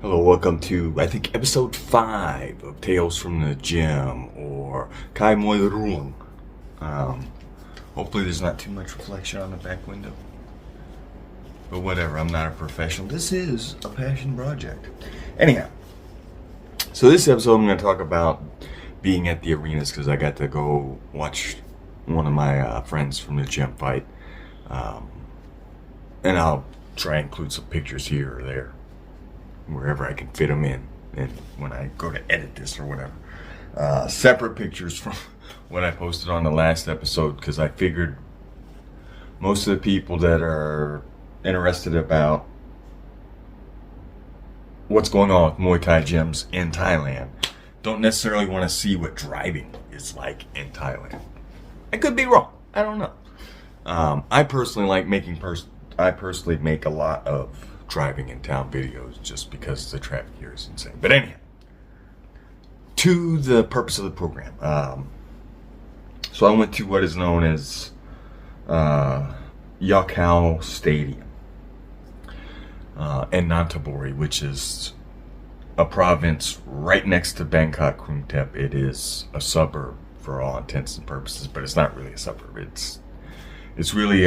Hello, welcome to, I think, episode 5 of Tales from the Gym, or Kai Moi Ruang. Hopefully there's not too much reflection on the back window. But whatever, I'm not a professional. This is a passion project. Anyhow, so this episode I'm going to talk about being at the arenas because I got to go watch one of my friends from the gym fight. And I'll try and include some pictures here or there, wherever I can fit them in, and when I go to edit this or whatever. Separate pictures from what I posted on the last episode, because I figured most of the people that are interested about what's going on with Muay Thai gyms in Thailand don't necessarily want to see what driving is like in Thailand. I could be wrong. I don't know. I personally like I personally make a lot of driving in town videos just because the traffic here is insane. But anyhow, to the purpose of the program. So I went to what is known as Yakao Stadium in Nonthaburi, which is a province right next to Bangkok Muay Thai. It is a suburb for all intents and purposes, but it's not really a suburb. It's really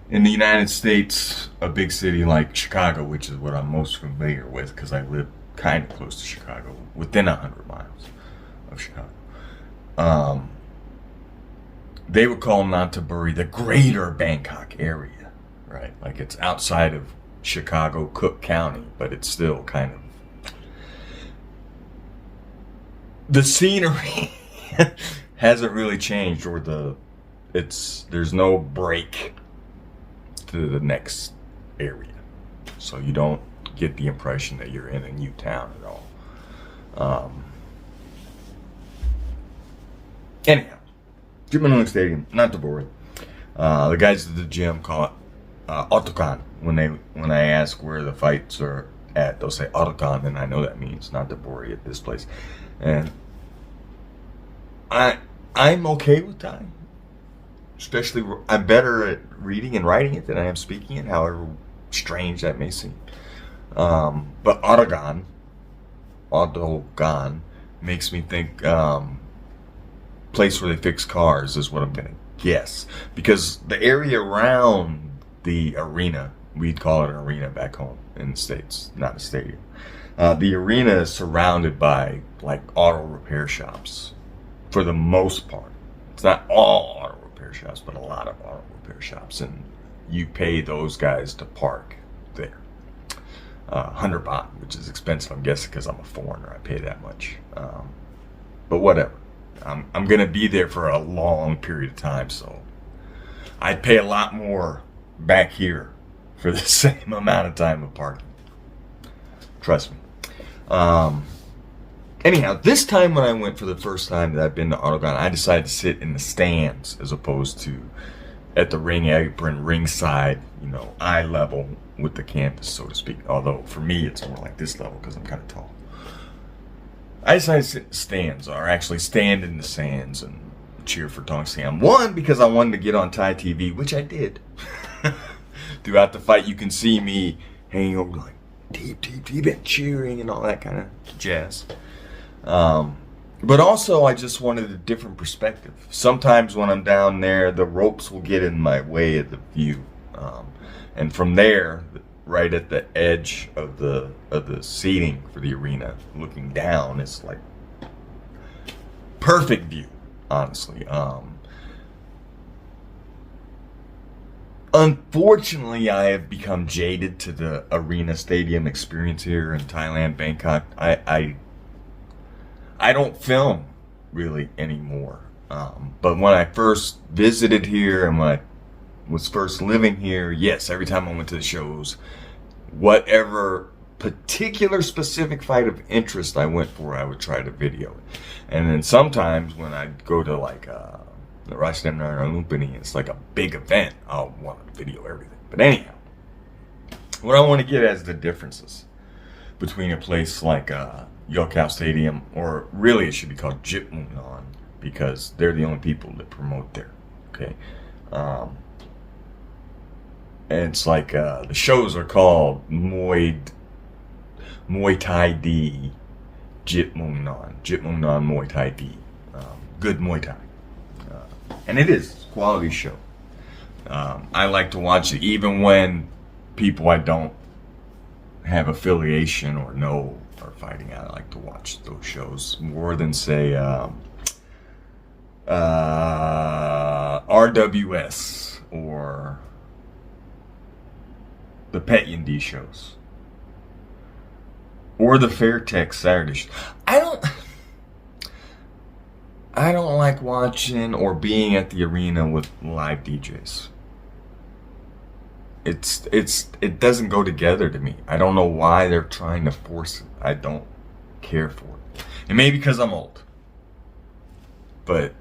in the United States, a big city like Chicago, which is what I'm most familiar with because I live kind of close to Chicago, within 100 miles of Chicago. They would call Nonthaburi the greater Bangkok area, right? Like it's outside of Chicago, Cook County, but it's still kind of... The scenery hasn't really changed, or there's no break to the next area, so you don't get the impression that you're in a new town at all. Anyhow, Gym Stadium, not to bore you. The guys at the gym call it Otokan. When I ask where the fights are at, they'll say Otokan, and I know that means not to bore you at this place. And I'm okay with Thai. Especially, I'm better at reading and writing it than I am speaking it, however strange that may seem. But Otogan makes me think place where they fix cars is what I'm going to guess. Because the area around the arena, we'd call it an arena back home in the States, not a stadium. The arena is surrounded by like auto repair shops for the most part. It's not all auto repair shops, but a lot of auto repair shops, and you pay those guys to park there. 100 baht, which is expensive, I'm guessing, because I'm a foreigner. I pay that much. But whatever. I'm gonna be there for a long period of time, so I'd pay a lot more back here for the same amount of time of parking. Trust me. Anyhow, this time when I went for the first time that I've been to Oregon, I decided to sit in the stands as opposed to at the ring apron, ringside, eye level with the canvas, so to speak. Although for me, it's more like this level because I'm kind of tall. I decided to sit in stands, or actually stand in the stands and cheer for Tong Siam. One, because I wanted to get on Thai TV, which I did. Throughout the fight, you can see me hanging over like, deep, and cheering and all that kind of jazz. But also I just wanted a different perspective. Sometimes when I'm down there, the ropes will get in my way of the view. And from there, right at the edge of the seating for the arena, looking down, it's like perfect view, honestly. Unfortunately, I have become jaded to the arena stadium experience here in Thailand, Bangkok. I don't film really anymore. But when I first visited here and when I was first living here, yes, every time I went to the shows, whatever particular specific fight of interest I went for, I would try to video it. And then sometimes when I'd go to like the Russian Lumpini, it's like a big event, I'll want to video everything. But anyhow, what I want to get at is the differences between a place like Yakao Stadium, or really it should be called Jitmunon, because they're the only people that promote there. Okay, and it's like the shows are called Muay Muay Thai D, Jit Mung Non Muay Thai D. Good Muay Thai. And it is a quality show. I like to watch it even when people I don't have affiliation or know are fighting. I like to watch those shows more than, say, RWS or the Pet D shows or the Fairtex Saturday shows. I don't like watching or being at the arena with live DJs. It doesn't go together to me. I don't know why they're trying to force it. I don't care for it. It may be because I'm old. But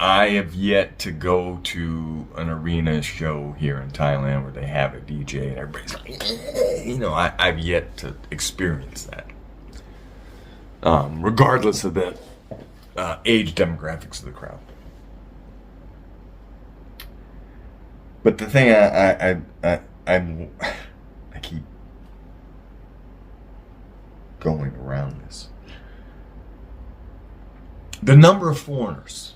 I have yet to go to an arena show here in Thailand where they have a DJ and everybody's like, I've yet to experience that. Regardless of the age demographics of the crowd. But the thing I keep going around this. The number of foreigners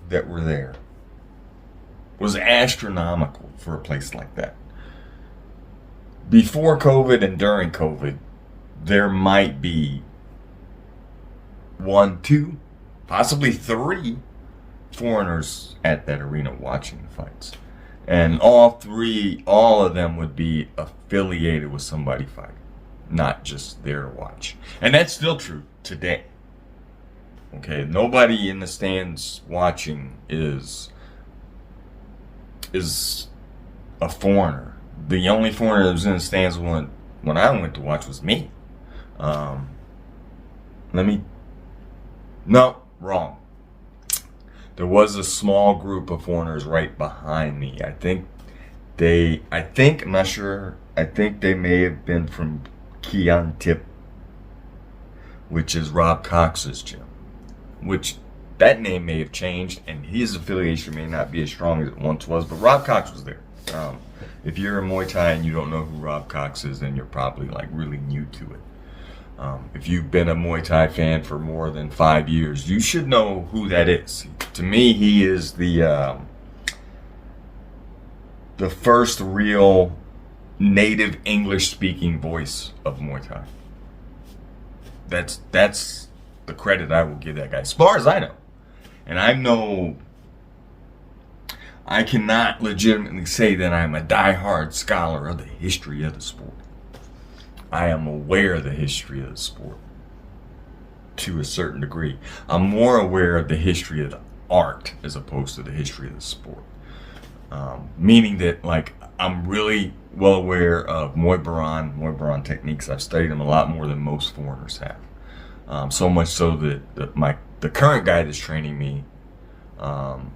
that were there was astronomical for a place like that. Before COVID and during COVID, there might be 1, 2, possibly 3 foreigners at that arena watching the fights. And all of them would be affiliated with somebody fighting, not just there to watch. And that's still true today. Okay, nobody in the stands watching is a foreigner. The only foreigner that was in the stands when I went to watch was me. No, wrong. There was a small group of foreigners right behind me. I'm not sure. I think they may have been from Kian Tip, which is Rob Cox's gym. Which that name may have changed, and his affiliation may not be as strong as it once was. But Rob Cox was there. If you're in Muay Thai and you don't know who Rob Cox is, then you're probably like really new to it. If you've been a Muay Thai fan for more than 5 years, you should know who that is. To me, he is the first real native English-speaking voice of Muay Thai. That's the credit I will give that guy, as far as I know. And I cannot legitimately say that I'm a diehard scholar of the history of the sport. I am aware of the history of the sport to a certain degree. I'm more aware of the history of the art as opposed to the history of the sport. Meaning that, like, I'm really well aware of Muay Baran techniques. I've studied them a lot more than most foreigners have. So much so that the current guy that's training me, around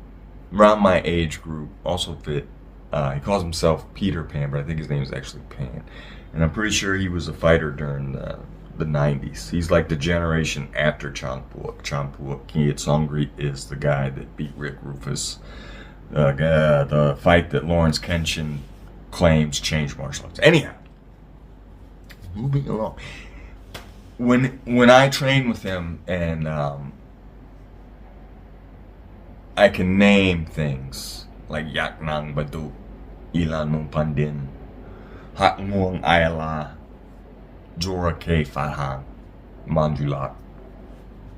my age group, also fit. He calls himself Peter Pan, but I think his name is actually Pan. And I'm pretty sure he was a fighter during the 90s. He's like the generation after Champuok. Kiet Songri is the guy that beat Rick Rufus. The fight that Lawrence Kenshin claims changed martial arts. Anyhow, moving along. When I train with him and I can name things like Yak Nang Badu, Ilan Mung Pandin, Hak Muang Ayala, Jora K Farhan, Manjulat,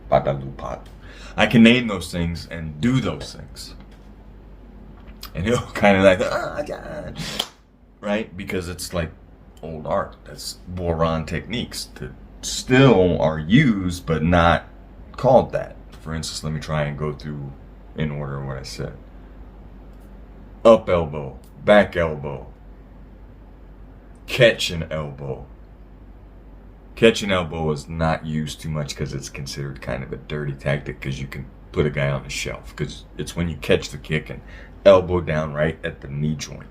Padalupat. I can name those things and do those things. And he'll kind of like, oh God, right? Because it's like old art. That's Boran techniques that still are used, but not called that. For instance, let me try and go through in order what I said. Up elbow, back elbow, catch an elbow. Catch an elbow is not used too much because it's considered kind of a dirty tactic because you can put a guy on the shelf. Because it's when you catch the kick and elbow down right at the knee joint,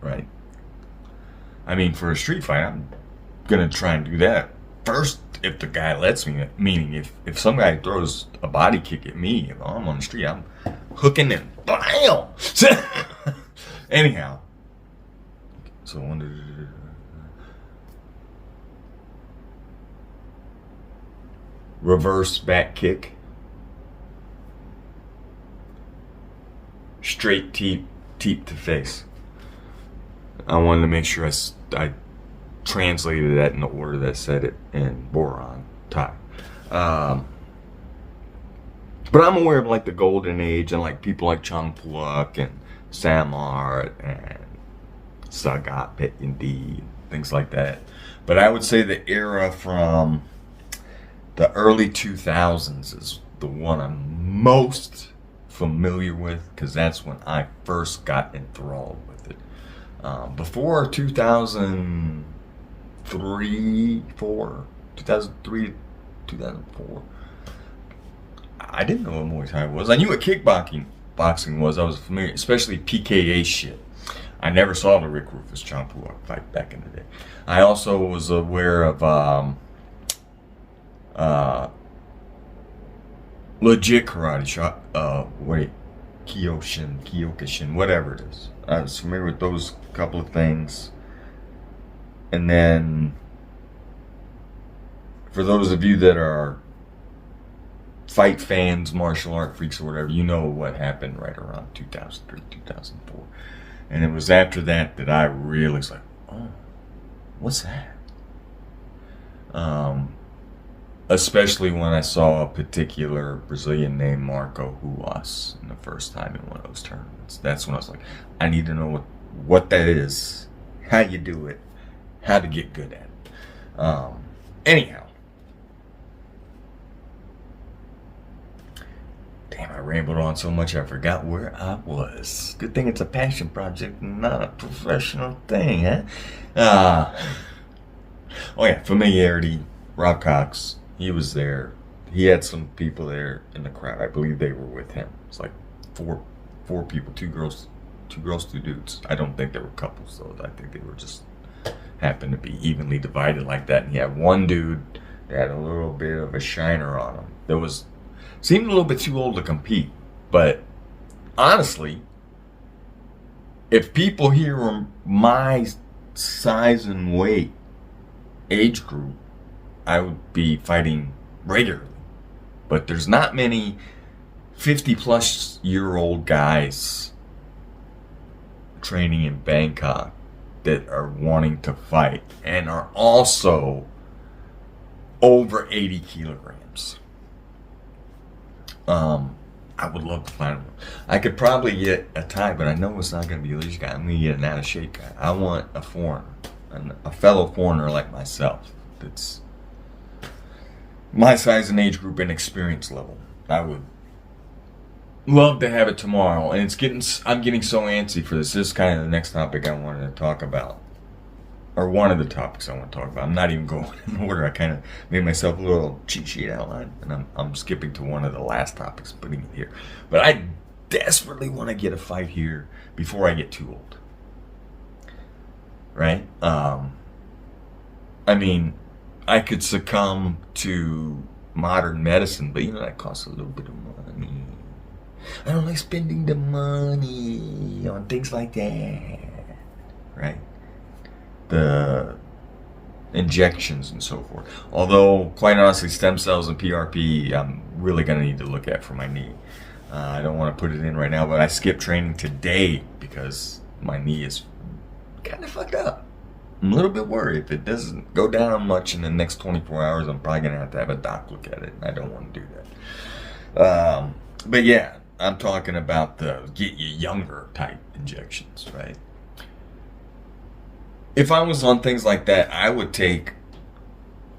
right? I mean, for a street fight, I'm going to try and do that first if the guy lets me. Meaning, if some guy throws a body kick at me, if I'm on the street, I'm hooking and bam! Anyhow. So, reverse back kick, straight teep to face. I wanted to make sure I translated that in the order that said it in Boron Thai. But I'm aware of like the golden age and like people like Chang Puak and Samart and Sagat Petyindi, things like that. But I would say the era from the early 2000s is the one I'm most familiar with, because that's when I first got enthralled with it. Before 2003, 2004, I didn't know what Muay Thai was. I knew what kickboxing was. I was familiar, especially PKA shit. I never saw the Rick Rufus Chang Puak fight back in the day. I also was aware of legit karate shot. Kyokushin, whatever it is. I was familiar with those couple of things. And then, for those of you that are fight fans, martial art freaks or whatever, you know what happened right around 2003, 2004. And it was after that that I really was like, oh, what's that? Especially when I saw a particular Brazilian named Marco Ruas in the first time in one of those tournaments. That's when I was like, I need to know what that is, how you do it, how to get good at it. Anyhow. Damn, I rambled on so much I forgot where I was. Good thing it's a passion project, not a professional thing, huh? Oh yeah, familiarity. Rob Cox, he was there. He had some people there in the crowd. I believe they were with him. It's like four people, two girls, two dudes. I don't think they were couples though. I think they were just happened to be evenly divided like that. And he had one dude that had a little bit of a shiner on him. Seemed a little bit too old to compete, but honestly, if people here are my size and weight age group, I would be fighting regularly. But there's not many 50-plus-year-old guys training in Bangkok that are wanting to fight and are also over 80 kilograms. I would love to find one. I could probably get a Thai, but I know it's not going to be a Leash guy. I'm going to get an out-of-shape guy. I want a foreigner, a fellow foreigner like myself that's my size and age group and experience level. I would love to have it tomorrow, and I'm getting so antsy for this. This is kind of the next topic I wanted to talk about. Or one of the topics I want to talk about. I'm not even going in order. I kind of made myself a little cheat sheet outline, and I'm skipping to one of the last topics, putting it here. But I desperately want to get a fight here before I get too old. Right? I mean, I could succumb to modern medicine, but that costs a little bit of money. I don't like spending the money on things like that. Right? The injections and so forth. Although, quite honestly, stem cells and PRP, I'm really going to need to look at for my knee. I don't want to put it in right now, but I skipped training today because my knee is kind of fucked up. I'm a little bit worried. If it doesn't go down much in the next 24 hours, I'm probably going to have a doc look at it, and I don't want to do that. But yeah, I'm talking about the get you younger type injections, right? If I was on things like that, I would take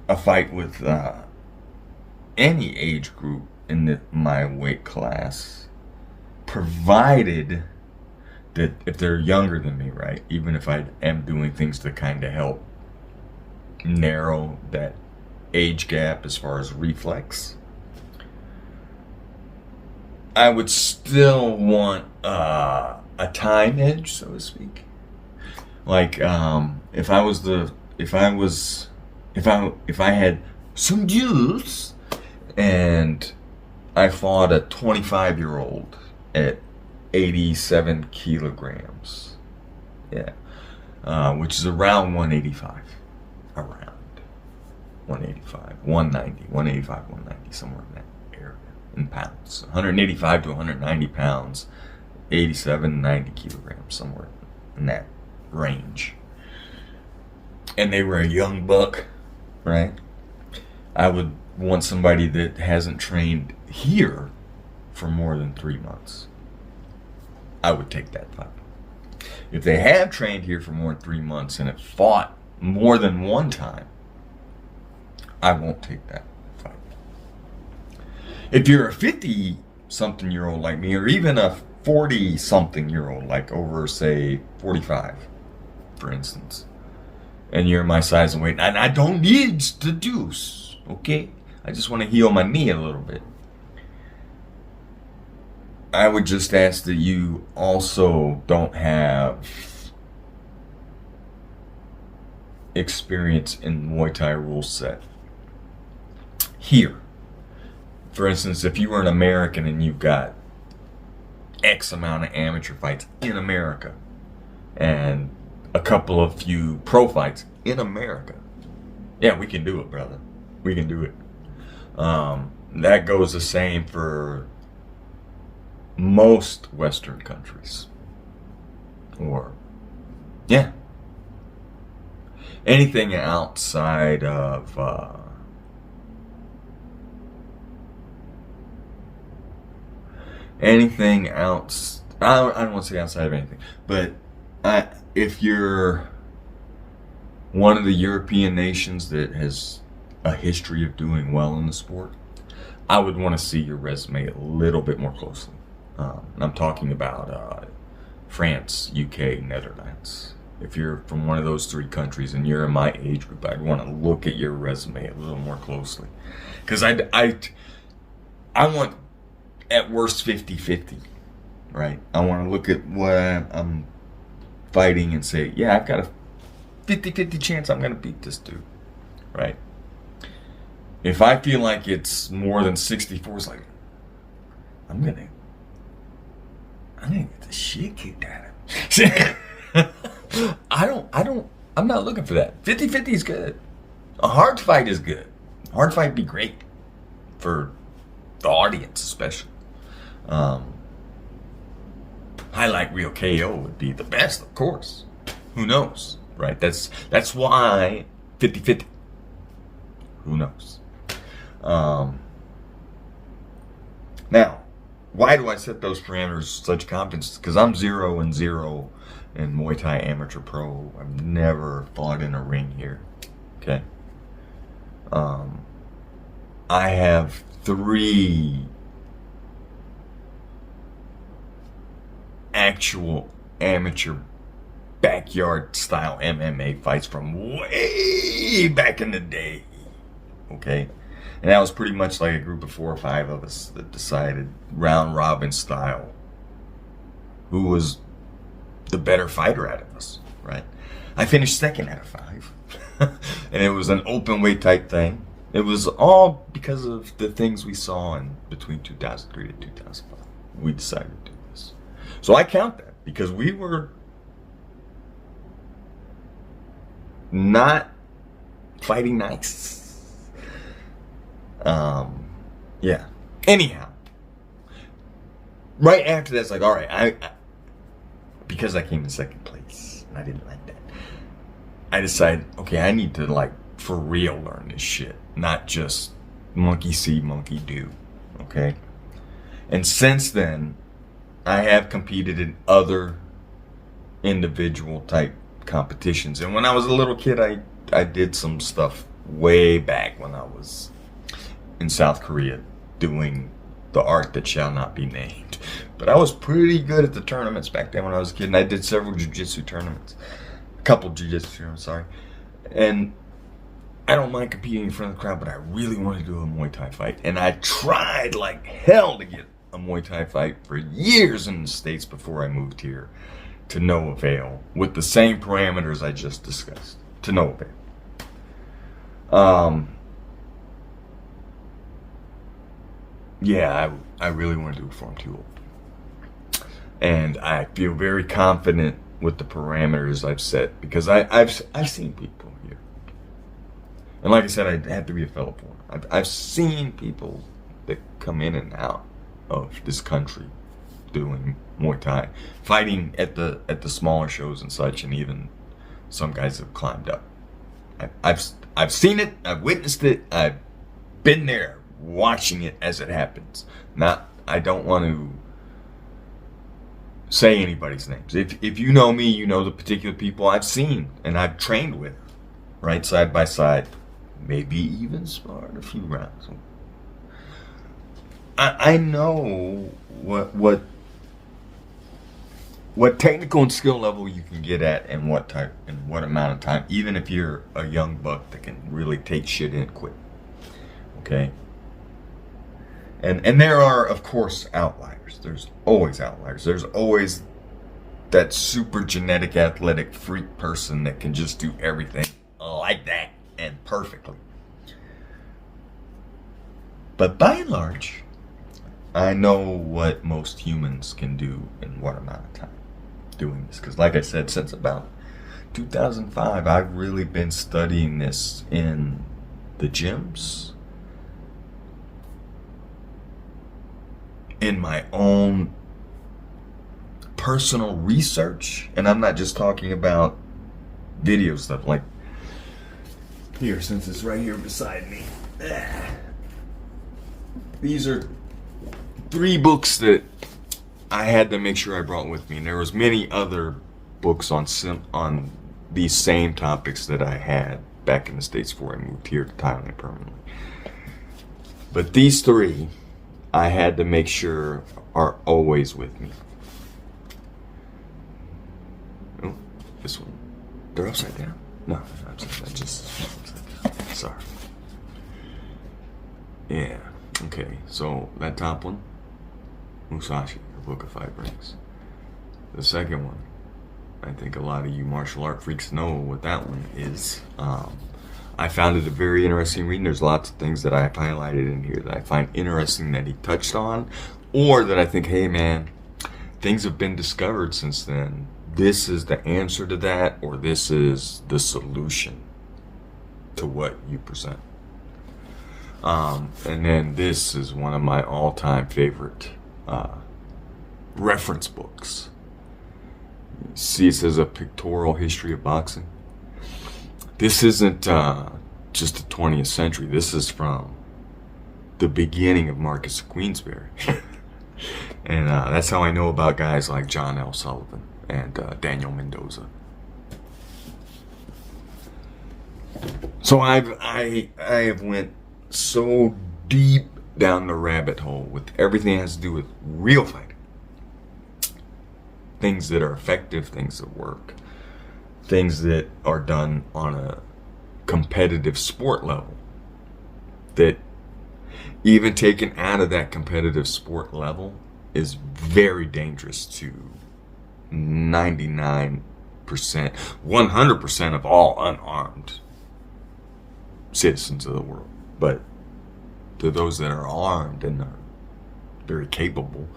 a fight with any age group in my weight class, provided that if they're younger than me, right? Even if I am doing things to kind of help narrow that age gap as far as reflex, I would still want a time edge, so to speak. Like, if I had some juice and I fought a 25-year-old at 87 kilograms, yeah, which is around 185, around. 185, 190, 185, 190, somewhere in that area in pounds. 185 to 190 pounds, 87, 90 kilograms, somewhere in that range. And they were a young buck, right? I would want somebody that hasn't trained here for more than 3 months. I would take that fight. If they have trained here for more than 3 months and have fought more than one time, I won't take that fight. If you're a 50-something-year-old like me, or even a 40-something-year-old, like over, say, 45, for instance, and you're my size and weight, and I don't need the juice, okay? I just want to heal my knee a little bit. I would just ask that you also don't have experience in Muay Thai rule set here. For instance, if you were an American and you've got X amount of amateur fights in America and a couple of few pro fights in America, yeah, we can do it, brother. We can do it. That goes the same for most Western countries. Or, yeah, anything outside of anything else. I don't want to say outside of anything, but if you're one of the European nations that has a history of doing well in the sport, I would want to see your resume a little bit more closely. I'm talking about France, UK, Netherlands. If you're from one of those three countries and you're in my age group, I'd want to look at your resume a little more closely. Because I want, at worst, 50-50, right? I want to look at what I'm fighting and say, yeah, I've got a 50-50 chance I'm going to beat this dude, right? If I feel like it's more than 64, it's like, I'm going to get the shit kicked out of him. I'm not looking for that. 50-50 is good. A hard fight is good. A hard fight would be great for the audience, especially. Highlight reel KO would be the best, of course. Who knows, right? That's why 50-50. Who knows? Now, why do I set those parameters such confidence? Because I'm 0-0 in Muay Thai Amateur Pro. I've never fought in a ring here. Okay. I have 3 actual amateur backyard style MMA fights from way back in the day. Okay. And that was pretty much like a group of 4 or 5 of us that decided round robin style who was the better fighter out of us, right? I finished second out of 5. And it was an open weight type thing. It was all because of the things we saw in between 2003 to 2005. We decided to do this. So I count that because we were not fighting nice. Yeah. Anyhow, right after that, it's like, all right, because I came in second place, and I didn't like that, I decided, okay, I need to, like, for real learn this shit, not just monkey see, monkey do, okay? And since then, I have competed in other individual type competitions. And when I was a little kid, I did some stuff way back when I was in South Korea doing the art that shall not be named. But I was pretty good at the tournaments back then when I was a kid, and I did several jiu-jitsu tournaments. A couple jiu-jitsu tournaments, sorry. And I don't mind competing in front of the crowd, but I really want to do a Muay Thai fight. And I tried like hell to get a Muay Thai fight for years in the States before I moved here, to no avail, with the same parameters I just discussed, to no avail. Yeah, I really want to do it before I'm too old. And I feel very confident with the parameters I've set, because I've seen people here And like I said, I have to be a fellow foreigner. I've seen people that come in and out of this country doing Muay Thai, fighting at the smaller shows and such, and even some guys have climbed up. I've seen it, I've witnessed it, I've been there watching it as it happens. I don't want to say anybody's names. If you know me, you know the particular people I've seen and I've trained with, right side by side, maybe even sparred a few rounds. I know what technical and skill level you can get at, and what type and what amount of time, even if you're a young buck that can really take shit in quick. Okay? And there are, of course, outliers. There's always outliers. There's always that super genetic athletic freak person that can just do everything like that and perfectly. But by and large, I know what most humans can do in what amount of time doing this. Because like I said, since about 2005, I've really been studying this in the gyms, in my own personal research. And I'm not just talking about video stuff. Like here, since it's right here beside me, these are 3 books that I had to make sure I brought with me, and there was many other books on these same topics that I had back in the States before I moved here to Thailand permanently. But these 3 I had to make sure are always with me. Oh, this one. They're upside down? No, they're upside down. Just upside down. Sorry. Yeah. Okay, so that top one, Musashi, the Book of Five Rings. The second one, I think a lot of you martial art freaks know what that one is. I found it a very interesting reading. There's lots of things that I've highlighted in here that I find interesting that he touched on, or that I think, hey man, things have been discovered since then. This is the answer to that, or this is the solution to what you present. And then this is one of my all-time favorite reference books. See, it says A Pictorial History of Boxing. This isn't just the 20th century. This is from the beginning of Marcus of Queensberry. And that's how I know about guys like John L. Sullivan and Daniel Mendoza. So I have went so deep down the rabbit hole with everything that has to do with real fighting. Things that are effective, things that work, things that are done on a competitive sport level, that even taken out of that competitive sport level is very dangerous to 99%, 100% of all unarmed citizens of the world. But to those that are armed and are very capable,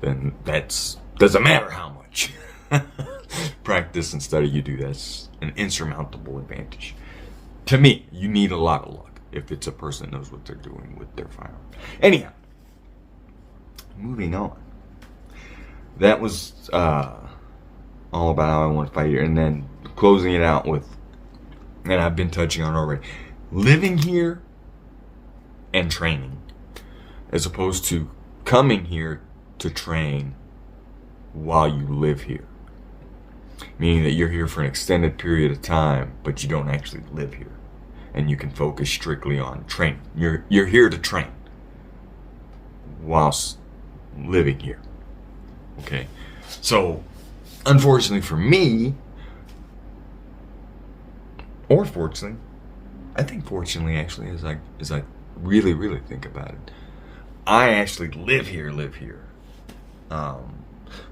then that's doesn't matter how much practice and study you do. That's an insurmountable advantage. To me, you need a lot of luck if it's a person that knows what they're doing with their firearm. Anyhow, moving on. That was all about how I want to fight here. And then closing it out with, and I've been touching on already, living here and training, as opposed to coming here to train while you live here. Meaning that you're here for an extended period of time, but you don't actually live here. And you can focus strictly on training. You're here to train whilst living here. Okay? So, unfortunately for me, or fortunately, I think fortunately actually, as I really, really think about it, I actually live here.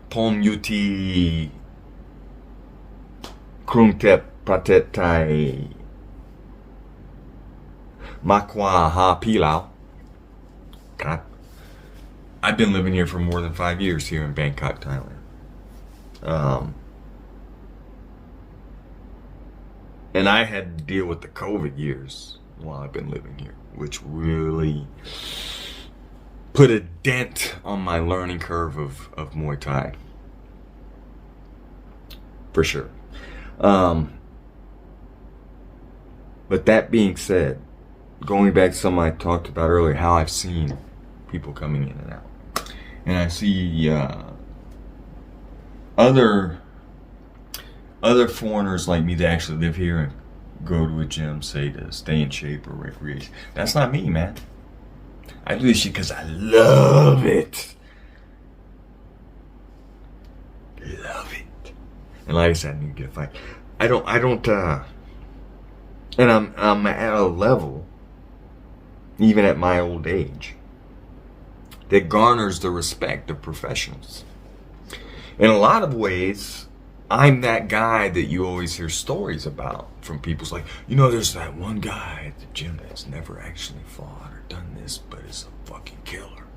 Pom Yuti Krungtep Pratet Thai Makwa Ha Pilau. I've been living here for more than 5 years here in Bangkok, Thailand. And I had to deal with the COVID years while I've been living here, which really put a dent on my learning curve of Muay Thai. For sure. But that being said, going back to something I talked about earlier, how I've seen people coming in and out. And I see other foreigners like me that actually live here and go to a gym, say to stay in shape or recreation. That's not me, man. I do this shit because I love it. Love it. And like I said, I need to get a fight. I don't, and I'm at a level, even at my old age, that garners the respect of professionals. In a lot of ways, I'm that guy that you always hear stories about from people. It's like, you know, there's that one guy at the gym that's never actually fought or done this, but is a fucking killer.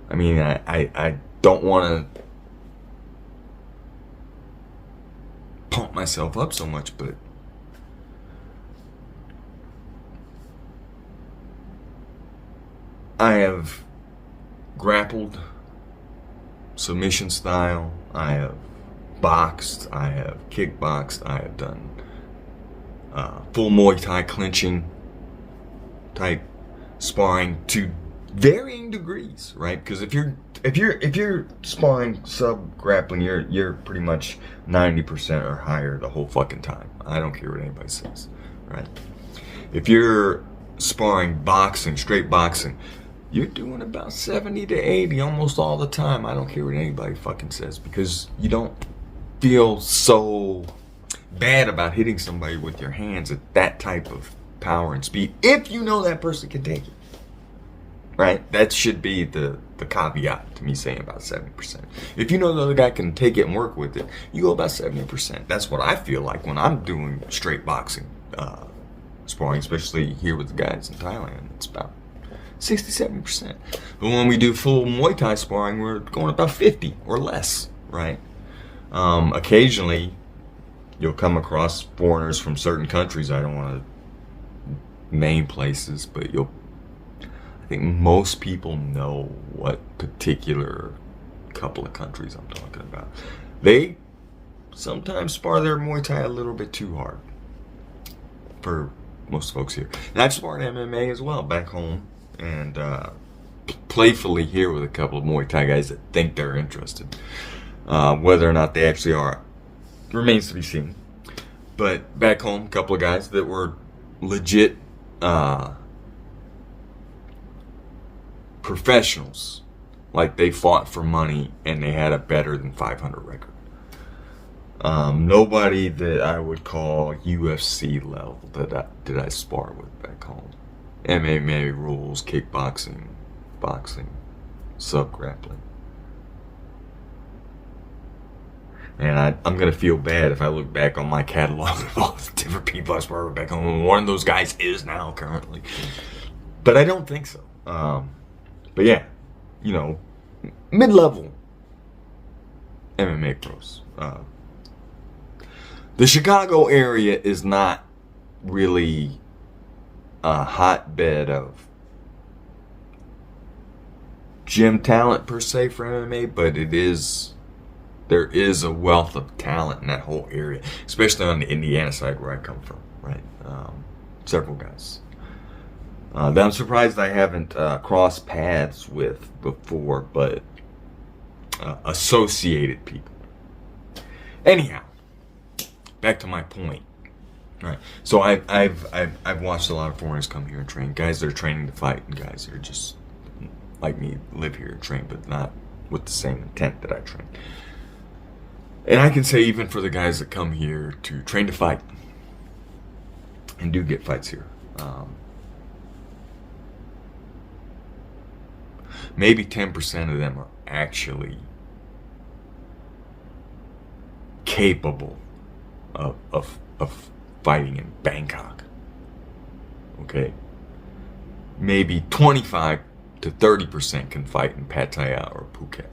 I mean, I don't want to pump myself up so much, but I have grappled, submission style, I have boxed, I have kickboxed, I have done full Muay Thai clinching type sparring to varying degrees, right? Because if you're sparring sub grappling, you're pretty much 90% or higher the whole fucking time. I don't care what anybody says, right? If you're sparring boxing, straight boxing, you're doing about 70 to 80 almost all the time. I don't care what anybody fucking says, because you don't feel so bad about hitting somebody with your hands at that type of power and speed if you know that person can take it. Right? That should be the caveat to me saying about 70%. If you know the other guy can take it and work with it, you go about 70%. That's what I feel like when I'm doing straight boxing sparring, especially here with the guys in Thailand. It's about 60-70%. But when we do full Muay Thai sparring, we're going about 50 or less, right? Occasionally, you'll come across foreigners from certain countries. I don't want to name places, but I think most people know what particular couple of countries I'm talking about. They sometimes spar their Muay Thai a little bit too hard for most folks here. And I've sparred MMA as well back home, and playfully here with a couple of Muay Thai guys that think they're interested. Whether or not they actually are remains to be seen. But back home, a couple of guys that were legit professionals, like they fought for money and they had a better than 500 record. Nobody that I would call UFC level that I spar with back home. MMA rules, kickboxing, boxing, sub-grappling. And I'm going to feel bad if I look back on my catalog of all the different people I spar with back home. One of those guys is now currently. But I don't think so. But yeah, you know, mid-level MMA pros. The Chicago area is not really a hotbed of gym talent per se for MMA, but there is a wealth of talent in that whole area, especially on the Indiana side where I come from, right? Several guys that I'm surprised I haven't crossed paths with before, but associated people. Anyhow, back to my point. Right. So I've watched a lot of foreigners come here and train. Guys that are training to fight, and guys that are just like me, live here and train, but not with the same intent that I train. And I can say even for the guys that come here to train to fight and do get fights here, maybe 10% of them are actually capable of fighting in Bangkok. Okay? Maybe 25 to 30% can fight in Pattaya or Phuket.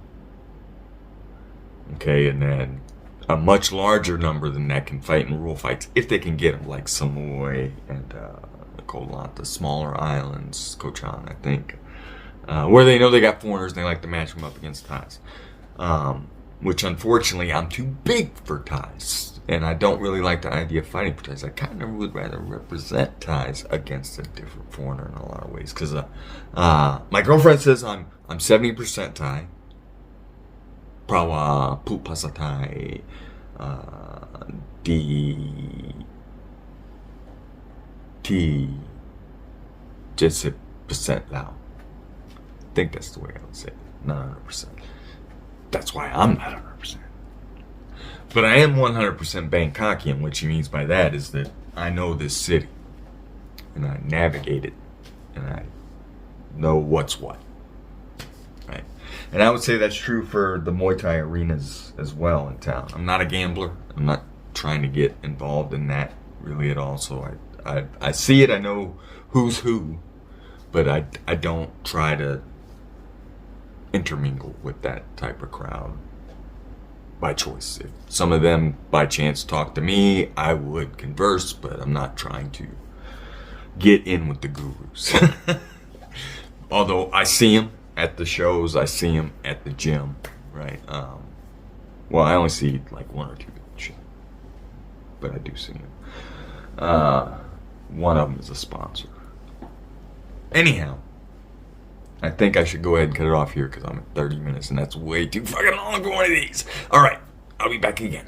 Okay, and then a much larger number than that can fight in rule fights if they can get them, like Samoy and Koh the smaller islands, Koh Chan, I think, where they know they got foreigners and they like to match them up against Thais. Which unfortunately I'm too big for Thais, and I don't really like the idea of fighting for Thais. I kind of would rather represent Thais against a different foreigner in a lot of ways, because my girlfriend says I'm 70% Thai. Prawa Pu Pasa Thai di T 70% Lao. I think that's the way I would say it. Not 100%. That's why I'm not 100%. But I am 100% Bangkokian. What she means by that is that I know this city, and I navigate it, and I know what's what. Right? And I would say that's true for the Muay Thai arenas as well in town. I'm not a gambler. I'm not trying to get involved in that really at all. So I see it. I know who's who, but I don't try to intermingle with that type of crowd by choice. If some of them by chance talk to me, I would converse, but I'm not trying to get in with the gurus. Although I see them at the shows, I see them at the gym, right? Well, I only see like one or two at the gym, but I do see them. One of them is a sponsor. Anyhow, I think I should go ahead and cut it off here because I'm at 30 minutes and that's way too fucking long for one of these. All right, I'll be back again.